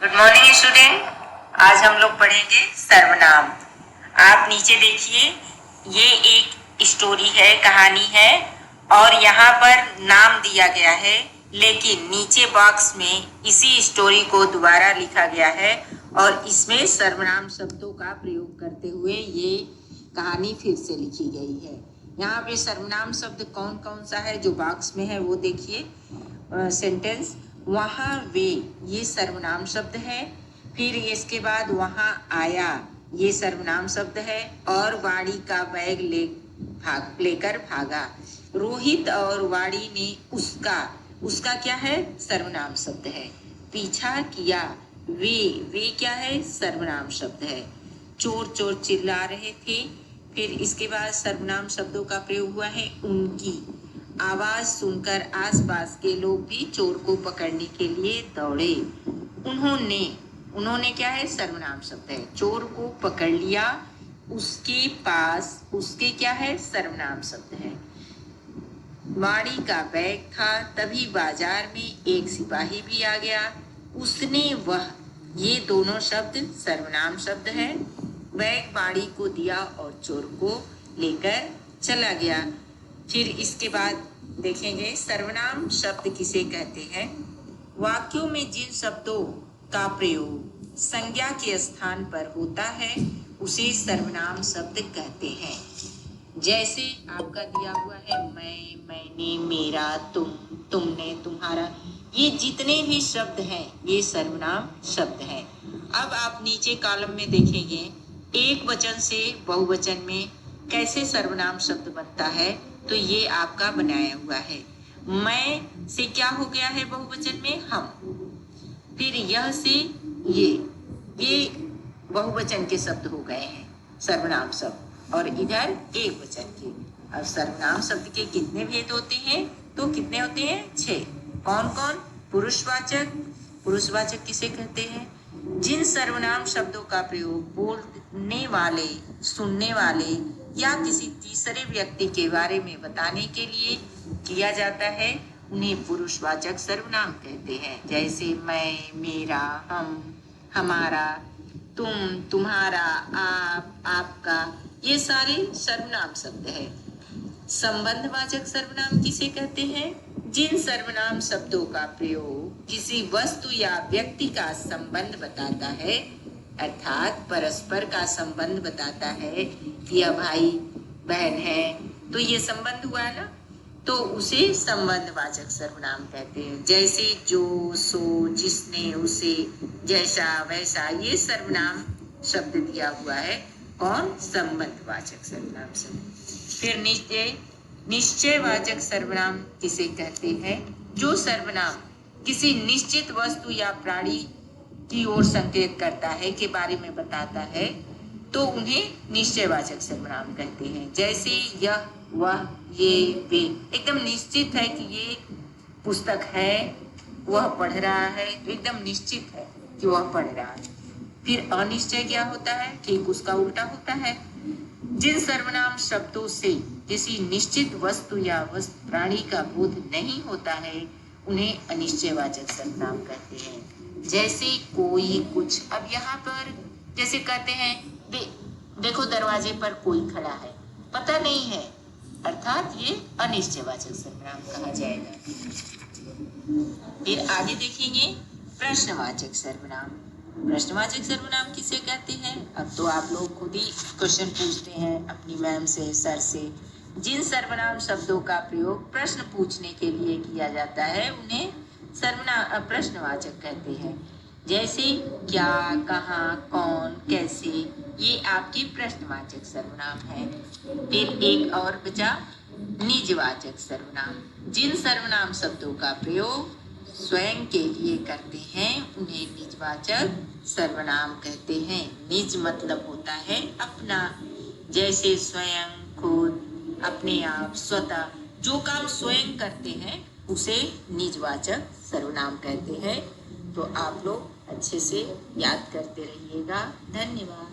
Good morning student. आज हम लोग पढ़ेंगे सर्वनाम। आप नीचे देखिए, ये एक स्टोरी है, कहानी है और यहाँ पर नाम दिया गया है, लेकिन नीचे बॉक्स में इसी स्टोरी को दोबारा लिखा गया है और इसमें सर्वनाम शब्दों का प्रयोग करते हुए ये कहानी फिर से लिखी गई है। यहाँ पे सर्वनाम शब्द कौन कौन सा है जो बॉक्स में है वो देखिए। सेंटेंस, वहाँ वे, ये सर्वनाम शब्द है। फिर इसके बाद वहाँ आया, ये सर्वनाम शब्द है। और वाड़ी का बैग लेकर भागा। रोहित और वाड़ी ने उसका क्या है? सर्वनाम शब्द है। पीछा किया, वे क्या है? सर्वनाम शब्द है। चोर चोर चिल्ला रहे थे। फिर इसके बाद सर्वनाम शब्दों का प्रयोग हुआ है उनकी। आवाज सुनकर आसपास के लोग भी चोर को पकड़ने के लिए दौड़े। उन्होंने क्या है? सर्वनाम शब्द है। चोर को पकड़ लिया, उसके पास, उसके क्या है? सर्वनाम शब्द है। वाड़ी का बैग था, तभी बाजार में एक सिपाही भी आ गया। उसने, वह, ये दोनों शब्द सर्वनाम शब्द है। बैग वाड़ी को दिया और चोर को लेकर चला गया। फिर इसके बाद देखेंगे सर्वनाम शब्द किसे कहते हैं। वाक्यों में जिन शब्दों का प्रयोग संज्ञा के स्थान पर होता है उसे सर्वनाम शब्द कहते हैं। जैसे आपका दिया हुआ है मैं, मैंने, मेरा, तुम, तुमने, तुम्हारा, ये जितने भी शब्द हैं ये सर्वनाम शब्द हैं। अब आप नीचे कॉलम में देखेंगे एक वचन से बहुवचन में कैसे सर्वनाम शब्द बनता है, तो ये आपका बनाया हुआ है। मैं से क्या हो गया है बहुवचन में? हम। फिर यह से ये बहुवचन के शब्द हो गए हैं सर्वनाम शब्द, और इधर एक वचन के। अब सर्वनाम शब्द के कितने भेद होते हैं? तो कितने होते हैं? 6। कौन कौन? पुरुषवाचक। पुरुषवाचक किसे कहते हैं? जिन सर्वनाम शब्दों का प्रयोग बोलने वाले, सुनने वाले या किसी तीसरे व्यक्ति के बारे में बताने के लिए किया जाता है उन्हें पुरुषवाचक सर्वनाम कहते हैं। जैसे मैं, मेरा, हम, हमारा, तुम, तुम्हारा, आप, आपका, ये सारे सर्वनाम शब्द है। संबंधवाचक सर्वनाम किसे कहते हैं? जिन सर्वनाम शब्दों का प्रयोग किसी वस्तु या व्यक्ति का संबंध बताता है, अर्थात परस्पर का संबंध बताता है कि यह भाई बहन है, तो ये संबंध हुआ ना, तो उसे संबंधवाचक सर्वनाम कहते हैं। जैसे जो, सो, जिसने, उसे, जैसा, वैसा, ये सर्वनाम शब्द दिया हुआ है। कौन? संबंधवाचक सर्वनाम शब्द। फिर निश्चयवाचक सर्वनाम किसे कहते हैं? जो सर्वनाम किसी निश्चित वस्तु या प्राणी की ओर संकेत करता है, के बारे में बताता है, तो उन्हें निश्चयवाचक सर्वनाम कहते हैं। जैसे यह, वह, ये, वे, एकदम निश्चित है कि ये पुस्तक है, वह पढ़ रहा है, तो एकदम निश्चित है कि वह पढ़ रहा है। फिर अनिश्चय क्या होता है? ठीक उसका उल्टा होता है। जिन सर्वनाम शब्दों से किसी निश्चित वस्तु या प्राणी का बोध नहीं होता है उन्हें अनिश्चयवाचक सर्वनाम कहते हैं। जैसे कोई, कुछ। अब यहाँ पर जैसे कहते हैं देखो दरवाजे पर कोई खड़ा है, पता नहीं है, अर्थात ये अनिश्चयवाचक सर्वनाम कहा जाएगा। फिर आगे देखेंगे प्रश्नवाचक सर्वनाम। प्रश्नवाचक सर्वनाम किसे कहते हैं? अब तो आप लोग खुद ही क्वेश्चन पूछते हैं अपनी मैम से, सर से। जिन सर्वनाम शब्दों का प्रयोग प्रश्न पूछने के लिए किया जाता है उन्हें प्रश्नवाचक कहते हैं। जैसे क्या, कहाँ, कौन, कैसे, ये आपकी प्रश्नवाचक सर्वनाम है। फिर एक और बचा निजवाचक सर्वनाम। जिन सर्वनाम शब्दों का प्रयोग स्वयं के लिए करते हैं उन्हें निजवाचक सर्वनाम कहते हैं। निज मतलब होता है अपना, जैसे स्वयं, खुद, अपने आप, स्वतः, जो काम स्वयं करते हैं उसे निजवाचक सर्वनाम कहते हैं। तो आप लोग अच्छे से याद करते रहिएगा। धन्यवाद।